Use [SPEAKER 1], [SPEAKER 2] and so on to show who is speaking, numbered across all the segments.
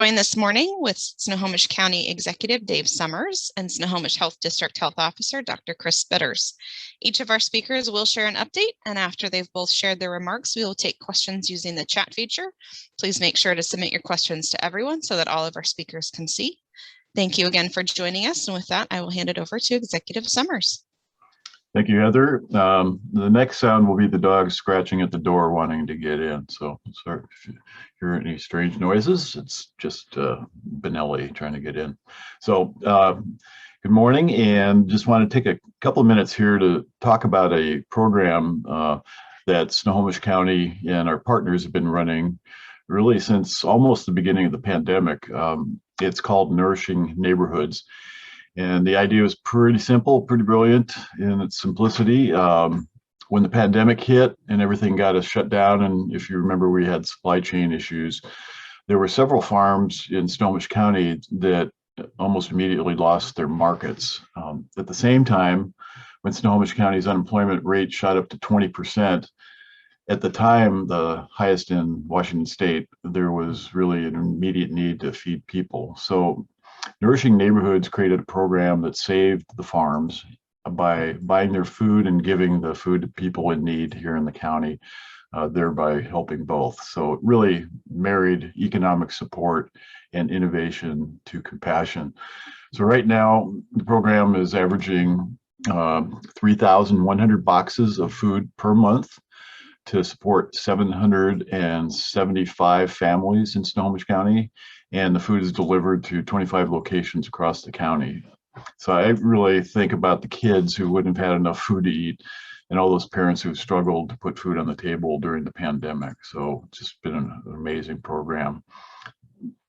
[SPEAKER 1] Joined this morning with Snohomish County Executive Dave Summers and Snohomish Health District Health Officer Dr. Chris Spitters. Each of our speakers will share an update, and after they've both shared their remarks, we will take questions using the chat feature. Please make sure to submit your questions to everyone so that all of our speakers can see. Thank you again for joining us, and with that, I will hand it over to Executive Summers.
[SPEAKER 2] Thank you, Heather. The next sound will be the dog scratching at the door wanting to get in. So sorry if you hear any strange noises. It's just Benelli trying to get in. So good morning, and just want to take a couple of minutes here to talk about a program that Snohomish County and our partners have been running really since almost the beginning of the pandemic. It's called Nourishing Neighborhoods. And the idea was pretty simple, pretty brilliant in its simplicity. When the pandemic hit and everything got us shut down, and if you remember, we had supply chain issues, there were several farms in Snohomish County that almost immediately lost their markets. At the same time, when Snohomish County's unemployment rate shot up to 20%, at the time, the highest in Washington State, there was really an immediate need to feed people. So Nourishing Neighborhoods created a program that saved the farms by buying their food and giving the food to people in need here in the county, thereby helping both. So it really married economic support and innovation to compassion. So right now, the program is averaging 3,100 boxes of food per month to support 775 families in Snohomish County. And the food is delivered to 25 locations across the county. So I really think about the kids who wouldn't have had enough food to eat and all those parents who struggled to put food on the table during the pandemic. So it's just been an amazing program.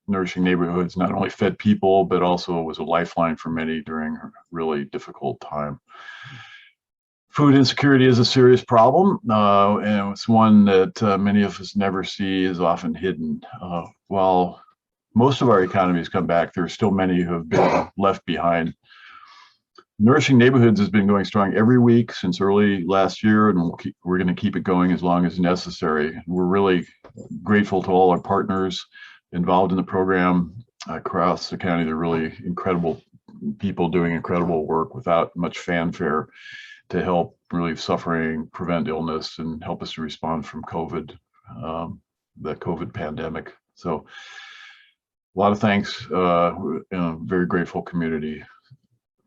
[SPEAKER 2] Nourishing Neighborhoods not only fed people, but also was a lifeline for many during a really difficult time. Food insecurity is a serious problem, and it's one that many of us never see, is often hidden. While most of our economies come back, there are still many who have been left behind. Nourishing Neighborhoods has been going strong every week since early last year, and we're going to keep it going as long as necessary. We're really grateful to all our partners involved in the program across the county. They're really incredible people doing incredible work without much fanfare to help relieve suffering, prevent illness, and help us to respond from COVID, the COVID pandemic. So a lot of thanks, in a very grateful community.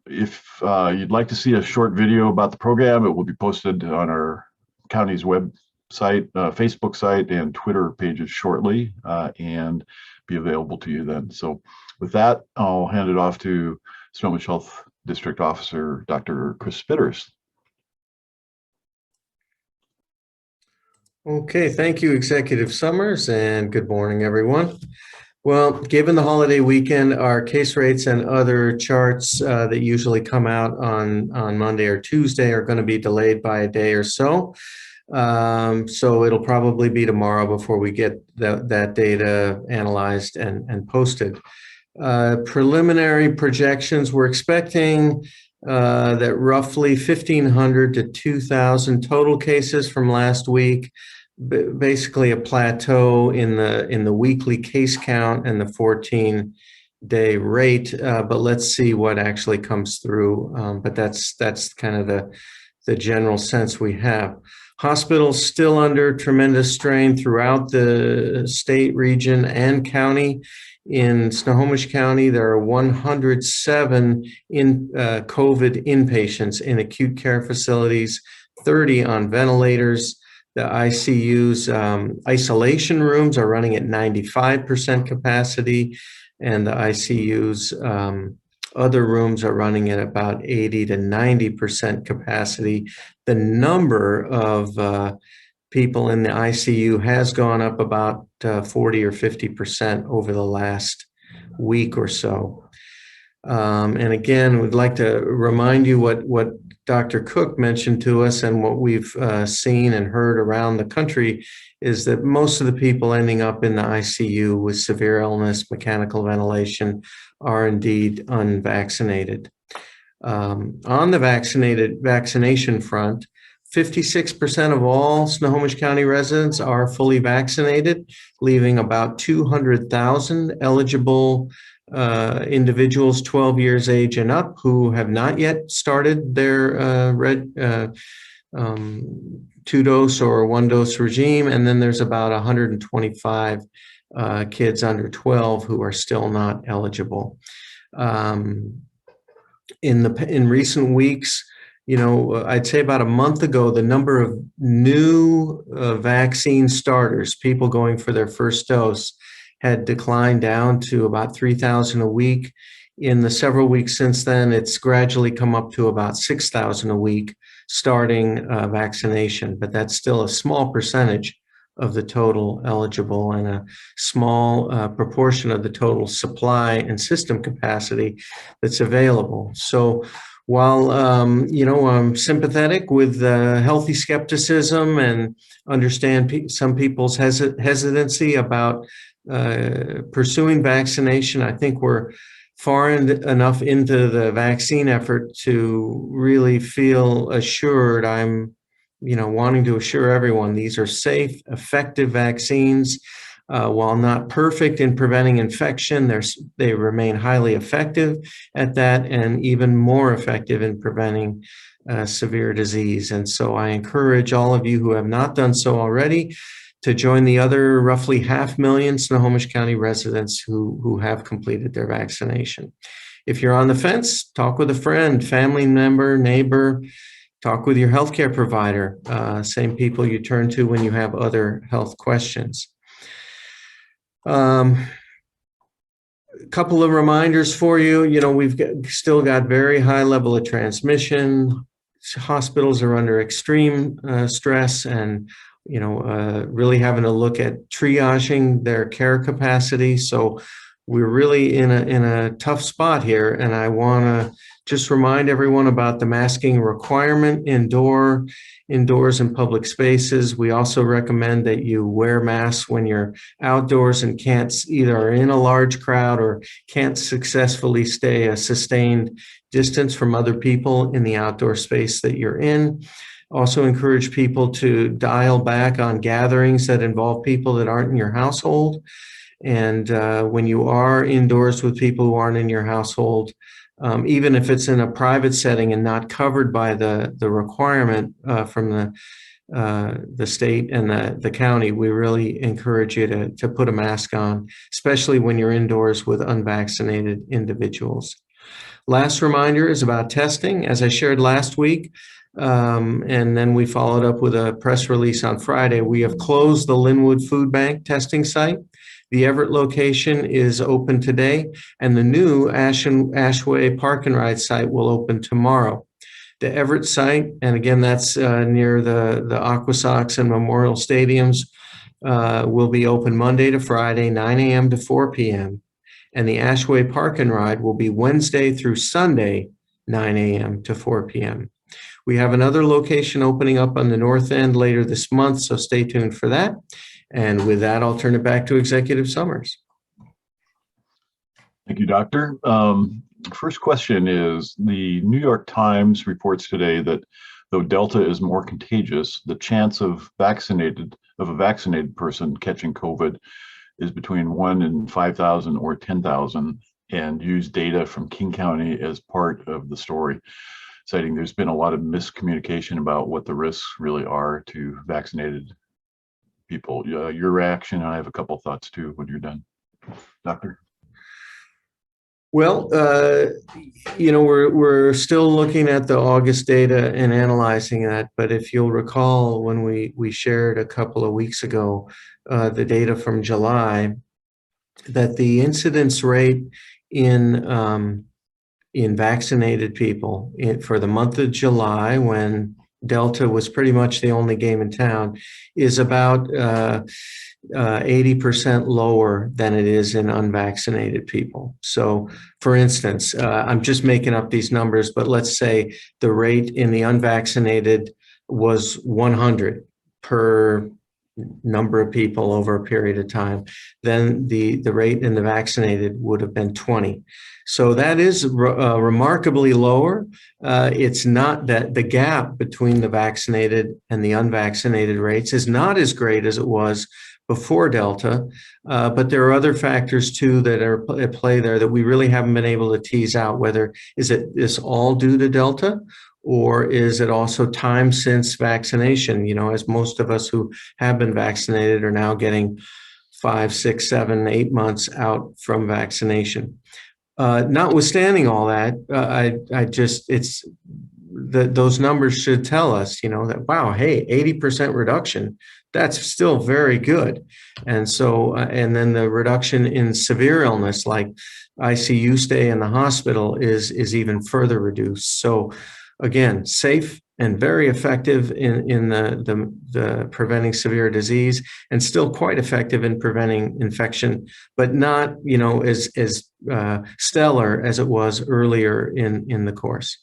[SPEAKER 2] If you'd like to see a short video about the program, it will be posted on our county's website, Facebook site, and Twitter pages shortly, and be available to you then. So with that, I'll hand it off to Snohomish Health District Officer, Dr. Chris Spitters.
[SPEAKER 3] Okay, thank you, Executive Summers, and good morning, everyone. Well, given the holiday weekend, our case rates and other charts that usually come out on Monday or Tuesday are going to be delayed by a day or so. So it'll probably be tomorrow before we get that data analyzed and posted. Preliminary projections, we're expecting that roughly 1,500 to 2,000 total cases from last week, basically a plateau in the weekly case count and the 14-day rate. But let's see what actually comes through. But that's kind of the general sense we have. Hospitals still under tremendous strain throughout the state, region, and county. In Snohomish County, there are 107 COVID inpatients in acute care facilities, 30 on ventilators. The ICU's isolation rooms are running at 95% capacity, and the ICU's other rooms are running at about 80 to 90% capacity. The number of people in the ICU has gone up about 40 or 50% over the last week or so. And again, we'd like to remind you what Dr. Cook mentioned to us and what we've seen and heard around the country is that most of the people ending up in the ICU with severe illness, mechanical ventilation, are indeed unvaccinated. On the vaccination front, 56% of all Snohomish County residents are fully vaccinated, leaving about 200,000 eligible individuals 12 years age and up who have not yet started their two-dose or one-dose regime. And then there's about 125 kids under 12 who are still not eligible. In recent weeks, I'd say about a month ago, the number of new vaccine starters, people going for their first dose, had declined down to about 3,000 a week. In the several weeks since then, it's gradually come up to about 6,000 a week starting vaccination, but that's still a small percentage of the total eligible and a small proportion of the total supply and system capacity that's available. So while, I'm sympathetic with healthy skepticism and understand some people's hesitancy about pursuing vaccination, I think we're far enough into the vaccine effort to really feel assured. I'm, wanting to assure everyone these are safe, effective vaccines. While not perfect in preventing infection, they remain highly effective at that and even more effective in preventing severe disease. And so I encourage all of you who have not done so already to join the other roughly 500,000 Snohomish County residents who have completed their vaccination. If you're on the fence, talk with a friend, family member, neighbor, talk with your healthcare provider, same people you turn to when you have other health questions. A couple of reminders for you. We've still got very high level of transmission. Hospitals are under extreme stress and, really having to look at triaging their care capacity. So we're really in a tough spot here. And I want to just remind everyone about the masking requirement indoors in public spaces. We also recommend that you wear masks when you're outdoors and can't either are in a large crowd or can't successfully stay a sustained distance from other people in the outdoor space that you're in. Also encourage people to dial back on gatherings that involve people that aren't in your household. And when you are indoors with people who aren't in your household, even if it's in a private setting and not covered by the requirement from the state and the county, we really encourage you to put a mask on, especially when you're indoors with unvaccinated individuals. Last reminder is about testing. As I shared last week, and then we followed up with a press release on Friday, we have closed the Linwood Food Bank testing site. The Everett location is open today, and the new Ashway Park and Ride site will open tomorrow. The Everett site, and again, that's near the Aqua Sox and Memorial Stadiums, will be open Monday to Friday, 9 a.m. to 4 p.m. And the Ashway Park and Ride will be Wednesday through Sunday, 9 a.m. to 4 p.m. We have another location opening up on the north end later this month, so stay tuned for that. And with that, I'll turn it back to Executive Summers.
[SPEAKER 2] Thank you, Doctor. First question is, the New York Times reports today that though Delta is more contagious, the chance of a vaccinated person catching COVID is between 1 in 5,000 or 10,000, and use data from King County as part of the story, citing there's been a lot of miscommunication about what the risks really are to vaccinated people. Your reaction, and I have a couple thoughts too when you're done. Doctor?
[SPEAKER 3] Well, we're still looking at the August data and analyzing that. But if you'll recall, when we shared a couple of weeks ago the data from July, that the incidence rate in vaccinated people for the month of July, when Delta was pretty much the only game in town, is about 80% lower than it is in unvaccinated people. So, for instance, I'm just making up these numbers, but let's say the rate in the unvaccinated was 100 per number of people over a period of time, then the rate in the vaccinated would have been 20. So that is remarkably lower. It's not that the gap between the vaccinated and the unvaccinated rates is not as great as it was before Delta, but there are other factors too that are at play there that we really haven't been able to tease out. Whether is it this all due to Delta, or is it also time since vaccination? You know, as most of us who have been vaccinated are now getting 5, 6, 7, 8 months out from vaccination. Notwithstanding all that, those numbers should tell us, you know, that, wow, hey, 80% reduction, that's still very good. And so, and then the reduction in severe illness like ICU stay in the hospital is even further reduced. So again, safe and very effective in the preventing severe disease, and still quite effective in preventing infection, but not, you know, as stellar as it was earlier in the course.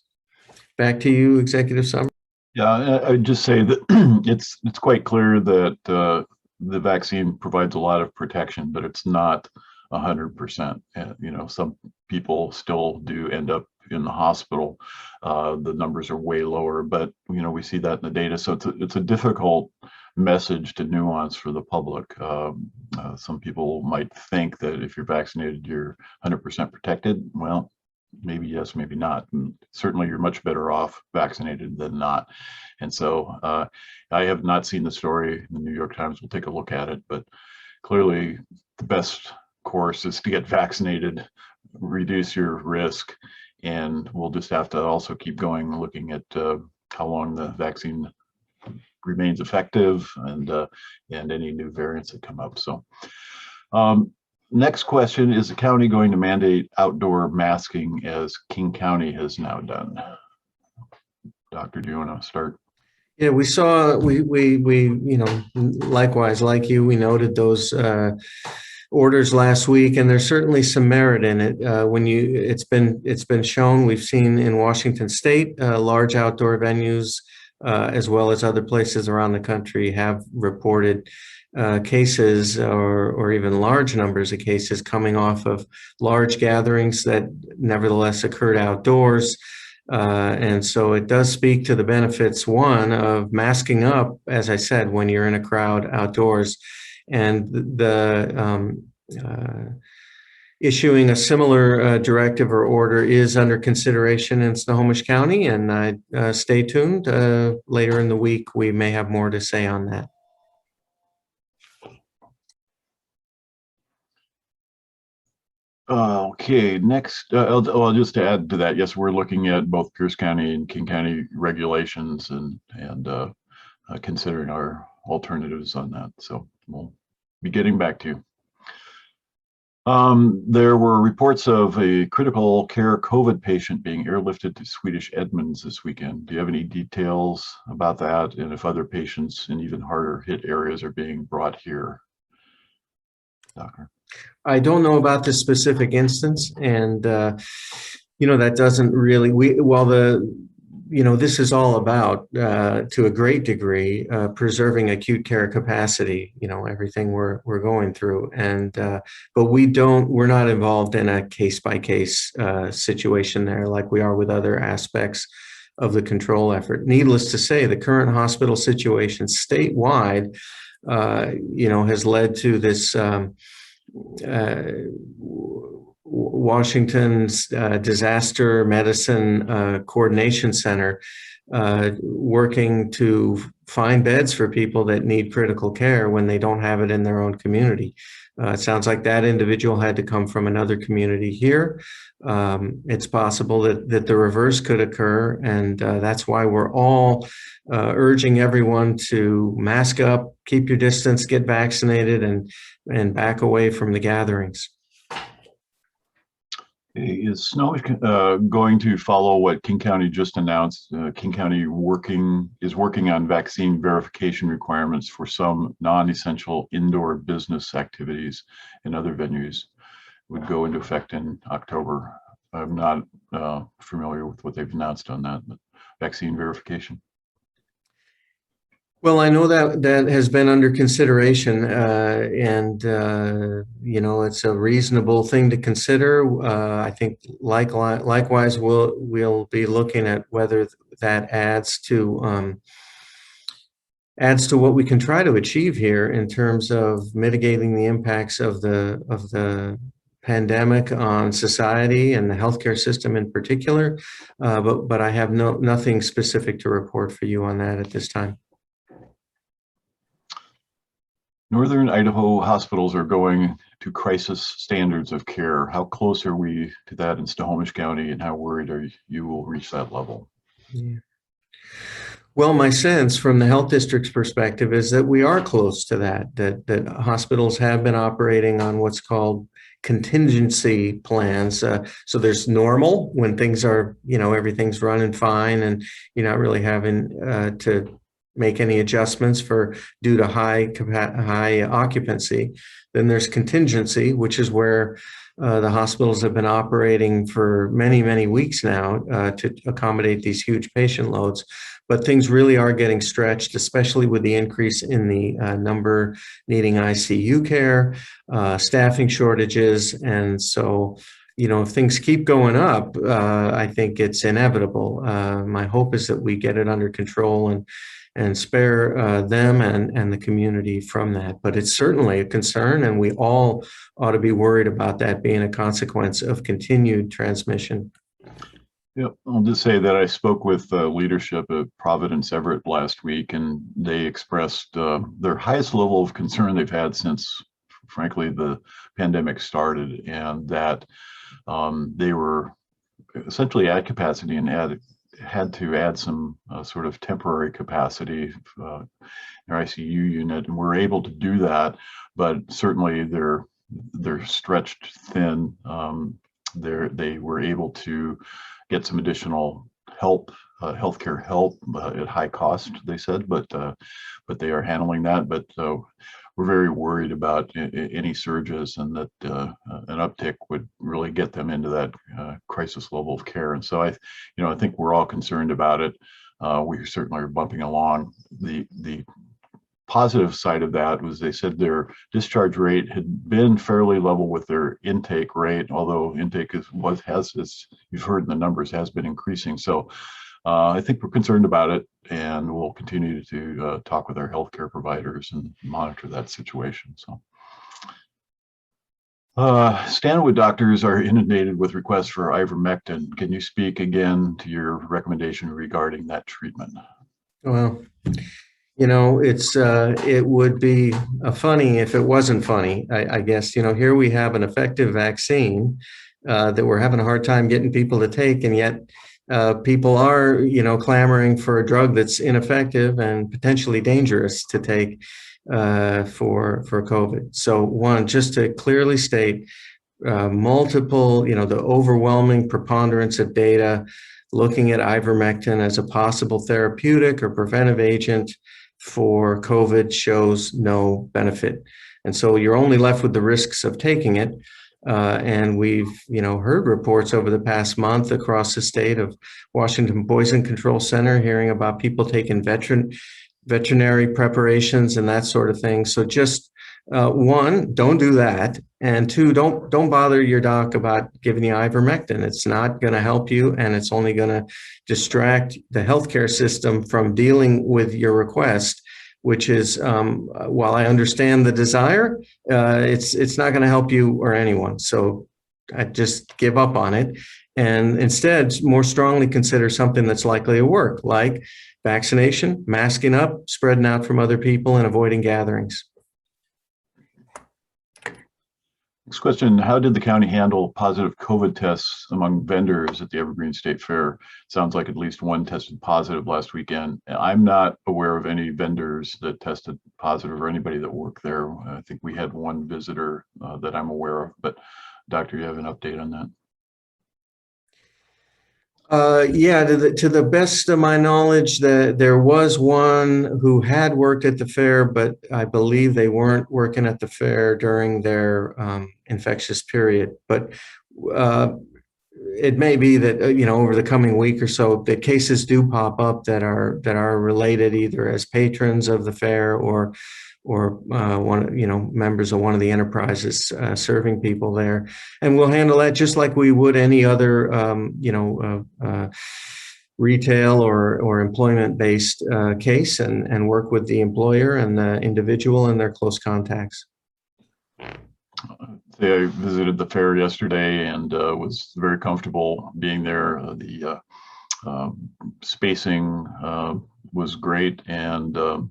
[SPEAKER 3] Back to you, Executive Summers.
[SPEAKER 2] Yeah, I'd just say that it's quite clear that the vaccine provides a lot of protection, but it's not 100%. You know, some people still do end up in the hospital. The numbers are way lower, but you know, we see that in the data. So it's a difficult message to nuance for the public. Some people might think that if you're vaccinated, you're 100% protected. Well, maybe yes, maybe not. And certainly you're much better off vaccinated than not. And so I have not seen the story. The New York Times will take a look at it, but clearly the best course is to get vaccinated, reduce your risk, and we'll just have to also keep going, looking at how long the vaccine remains effective and any new variants that come up. So next question, is the county going to mandate outdoor masking as King County has now done? Doctor, do you want to start?
[SPEAKER 3] Yeah, we saw, you know, likewise, like you, we noted those orders last week, and there's certainly some merit in it. It's been shown, we've seen in Washington State, large outdoor venues, as well as other places around the country, have reported cases or even large numbers of cases coming off of large gatherings that nevertheless occurred outdoors. And so it does speak to the benefits, one, of masking up, as I said, when you're in a crowd outdoors, and the issuing a similar directive or order is under consideration in Snohomish County, and stay tuned. Later in the week, we may have more to say on that.
[SPEAKER 2] Okay, next, I'll just add to that. Yes, we're looking at both Pierce County and King County regulations and considering our alternatives on that. So we'll be getting back to you. There were reports of a critical care COVID patient being airlifted to Swedish Edmonds this weekend. Do you have any details about that, and if other patients in even harder hit areas are being brought here? Doctor?
[SPEAKER 3] I don't know about this specific instance, and you know, that doesn't really, this is all about, to a great degree, preserving acute care capacity, you know, everything we're going through. And, but we're not involved in a case-by-case situation there like we are with other aspects of the control effort. Needless to say, the current hospital situation statewide, you know, has led to this Washington's Disaster Medicine Coordination Center working to find beds for people that need critical care when they don't have it in their own community. It sounds like that individual had to come from another community here. It's possible that the reverse could occur, and that's why we're all urging everyone to mask up, keep your distance, get vaccinated, and back away from the gatherings.
[SPEAKER 2] Is Snohomish going to follow what King County just announced? King County is working on vaccine verification requirements for some non-essential indoor business activities and other venues. Would go into effect in October. I'm not familiar with what they've announced on that, but vaccine verification.
[SPEAKER 3] Well, I know that that has been under consideration, and it's a reasonable thing to consider. I think, likewise, we'll be looking at whether that adds to what we can try to achieve here in terms of mitigating the impacts of the pandemic on society and the healthcare system in particular. But I have nothing specific to report for you on that at this time.
[SPEAKER 2] Northern Idaho hospitals are going to crisis standards of care. How close are we to that in Snohomish County, and how worried are you will reach that level?
[SPEAKER 3] Yeah. Well, my sense from the health district's perspective is that we are close to that hospitals have been operating on what's called contingency plans. So there's normal when things are, everything's running fine and you're not really having to make any adjustments due to high occupancy. Then there's contingency, which is where the hospitals have been operating for many, many weeks now to accommodate these huge patient loads. But things really are getting stretched, especially with the increase in the number needing ICU care, staffing shortages. And so, if things keep going up, I think it's inevitable. My hope is that we get it under control and spare them and the community from that. But it's certainly a concern, and we all ought to be worried about that being a consequence of continued transmission.
[SPEAKER 2] Yep, I'll just say that I spoke with leadership at Providence, Everett last week, and they expressed their highest level of concern they've had since, frankly, the pandemic started, and that they were essentially at capacity and had to add some sort of temporary capacity in their ICU unit, and we're able to do that, but certainly they're stretched thin. They were able to get some additional help, healthcare help at high cost, they said, but they are handling that. But we're very worried about any surges, and that an uptick would really get them into that crisis level of care. And so I think we're all concerned about it. We certainly are bumping along. The positive side of that was they said their discharge rate had been fairly level with their intake rate, although intake as you've heard in the numbers, has been increasing. So I think we're concerned about it, and we'll continue to talk with our healthcare providers and monitor that situation. So Stanwood doctors are inundated with requests for ivermectin. Can you speak again to your recommendation regarding that treatment?
[SPEAKER 3] Well, it would be funny if it wasn't funny. I guess, here we have an effective vaccine that we're having a hard time getting people to take, and yet people are, clamoring for a drug that's ineffective and potentially dangerous to take for COVID. So one, just to clearly state, multiple, the overwhelming preponderance of data looking at ivermectin as a possible therapeutic or preventive agent for COVID shows no benefit. And so you're only left with the risks of taking it. And we've, heard reports over the past month across the state of Washington Poison Control Center, hearing about people taking veterinary preparations and that sort of thing. So just one, don't do that. And two, don't bother your doc about giving you ivermectin. It's not going to help you, and it's only going to distract the healthcare system from dealing with your request, which is, while I understand the desire, it's not going to help you or anyone. So I just give up on it, and instead more strongly consider something that's likely to work, like vaccination, masking up, spreading out from other people, and avoiding gatherings.
[SPEAKER 2] Next question, how did the county handle positive COVID tests among vendors at the Evergreen State Fair? Sounds like at least one tested positive last weekend. I'm not aware of any vendors that tested positive or anybody that worked there. I think we had one visitor that I'm aware of, but Doctor, you have an update on that?
[SPEAKER 3] Yeah, to the best of my knowledge, there was one who had worked at the fair, but I believe they weren't working at the fair during their infectious period. But it may be that, over the coming week or so, that cases do pop up that are related either as patrons of the fair or members of one of the enterprises serving people there. And we'll handle that just like we would any other, retail or employment-based case, and work with the employer and the individual and their close contacts.
[SPEAKER 2] I visited the fair yesterday and was very comfortable being there. The spacing was great, and the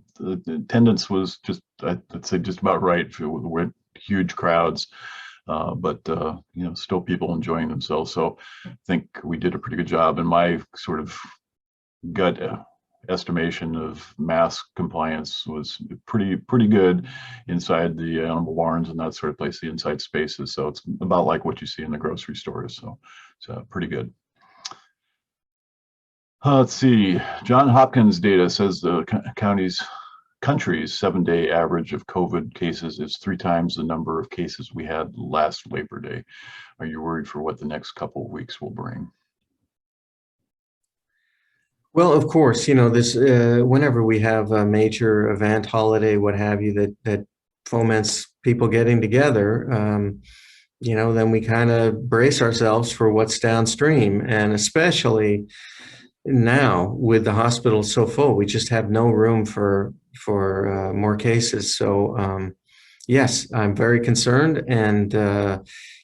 [SPEAKER 2] attendance was just, I'd say, just about right. With huge crowds, but still people enjoying themselves. So I think we did a pretty good job. And my sort of gut estimation of mask compliance was pretty good inside the animal barns and that sort of place, the inside spaces. So it's about like what you see in the grocery stores. So it's pretty good. Let's see. Johns Hopkins data says the country's 7-day average of COVID cases is 3 times the number of cases we had last Labor Day. Are you worried for what the next couple of weeks will bring?
[SPEAKER 3] Well, of course, this whenever we have a major event, holiday, what have you, that foments people getting together, then we kind of brace ourselves for what's downstream. And especially now with the hospital so full, we just have no room for more cases. So yes, I'm very concerned and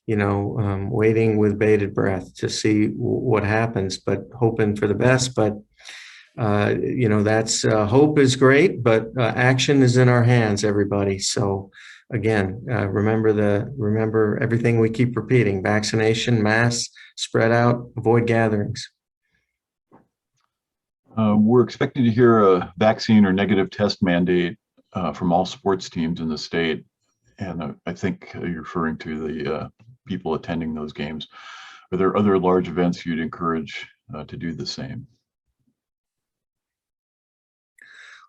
[SPEAKER 3] waiting with bated breath to see what happens, but hoping for the best. But that's hope is great, but action is in our hands, everybody. So again, remember everything we keep repeating: vaccination, masks, spread out, avoid gatherings.
[SPEAKER 2] We're expecting to hear a vaccine or negative test mandate from all sports teams in the state. And I think you're referring to the people attending those games. Are there other large events you'd encourage to do the same?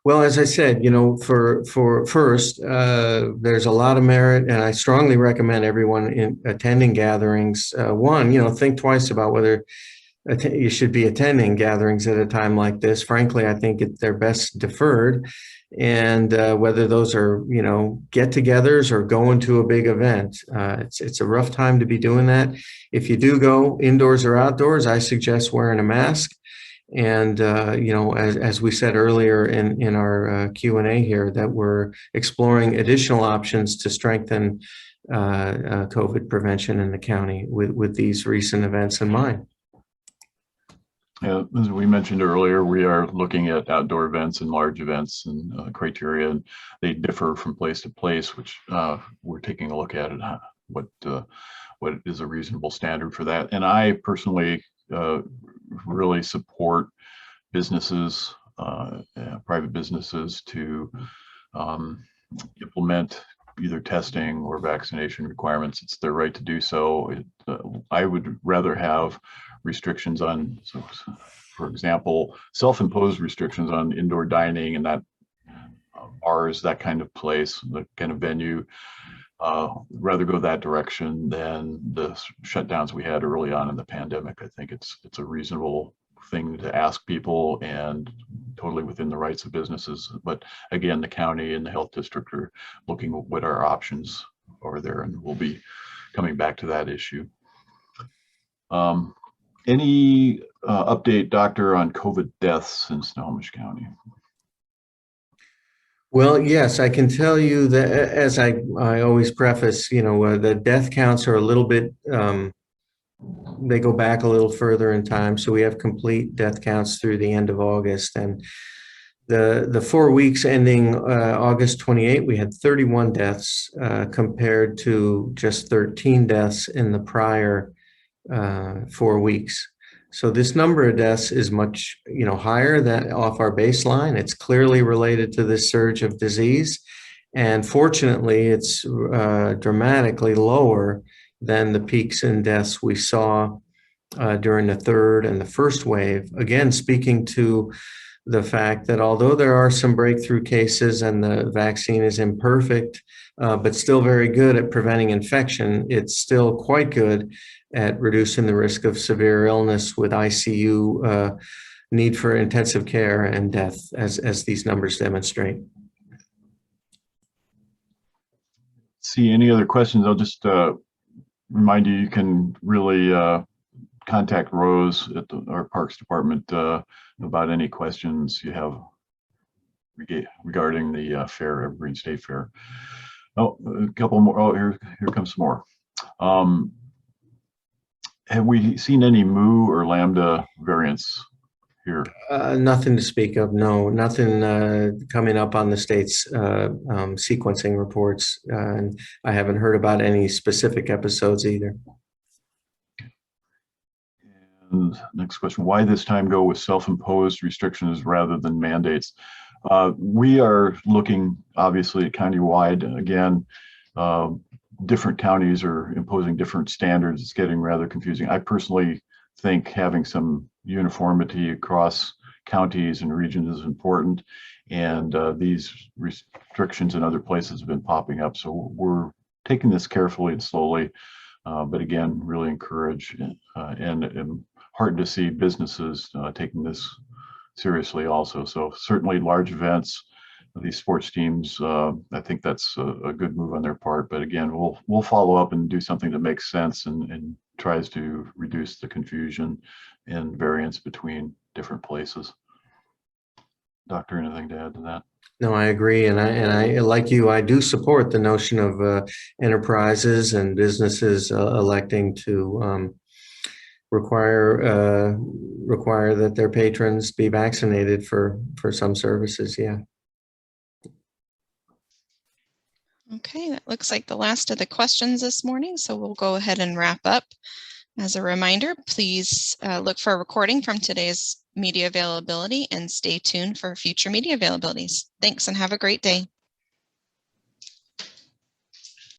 [SPEAKER 3] Well, as I said, for first, there's a lot of merit, and I strongly recommend everyone in attending gatherings. Think twice about whether you should be attending gatherings at a time like this. Frankly, I think they're best deferred, and whether those are, get-togethers or going to a big event. It's a rough time to be doing that. If you do go indoors or outdoors, I suggest wearing a mask. And, as we said earlier in our Q&A here, that we're exploring additional options to strengthen COVID prevention in the county with these recent events in mind.
[SPEAKER 2] Yeah, as we mentioned earlier, we are looking at outdoor events and large events and criteria, and they differ from place to place, which we're taking a look at it, what is a reasonable standard for that. And I personally really support businesses, private businesses, to implement either testing or vaccination requirements. It's their right to do so. I would rather have restrictions on, for example, self-imposed restrictions on indoor dining and that bars, that kind of place, the kind of venue. Rather go that direction than the shutdowns we had early on in the pandemic. I think it's a reasonable thing to ask people and totally within the rights of businesses. But again, the county and the health district are looking at what our options are there, and we'll be coming back to that issue. Any update, Doctor, on COVID deaths in Snohomish County?
[SPEAKER 3] Well, yes, I can tell you that, as I always preface, the death counts are a little bit, they go back a little further in time. So we have complete death counts through the end of August. And the 4 weeks ending August 28, we had 31 deaths compared to just 13 deaths in the prior 4 weeks. So this number of deaths is much, higher than off our baseline. It's clearly related to this surge of disease. And fortunately, it's dramatically lower than the peaks in deaths we saw during the third and the first wave. Again, speaking to the fact that although there are some breakthrough cases and the vaccine is imperfect, but still very good at preventing infection, it's still quite good at reducing the risk of severe illness with ICU need for intensive care and death, as these numbers demonstrate.
[SPEAKER 2] See any other questions? I'll just remind you, you can really contact Rose at our Parks Department about any questions you have regarding the fair, Evergreen State Fair. Oh, a couple more. Oh, here comes some more. Have we seen any Mu or Lambda variants here?
[SPEAKER 3] Nothing to speak of. No, nothing coming up on the state's sequencing reports. And I haven't heard about any specific episodes either.
[SPEAKER 2] And next question, why this time go with self-imposed restrictions rather than mandates? We are looking obviously at countywide. Again, different counties are imposing different standards. It's getting rather confusing. I personally think having some uniformity across counties and regions is important. And these restrictions in other places have been popping up. So we're taking this carefully and slowly, but again, really encourage and heartened to see businesses taking this seriously also. So certainly large events, these sports teams, I think that's a good move on their part. But again, we'll follow up and do something that makes sense and tries to reduce the confusion and variance between different places. Doctor, anything to add to that?
[SPEAKER 3] No, I agree. And I like you, I do support the notion of enterprises and businesses electing to require that their patrons be vaccinated for some services. Yeah.
[SPEAKER 1] Okay, that looks like the last of the questions this morning, so we'll go ahead and wrap up. As a reminder, please look for a recording from today's media availability and stay tuned for future media availabilities. Thanks and have a great day.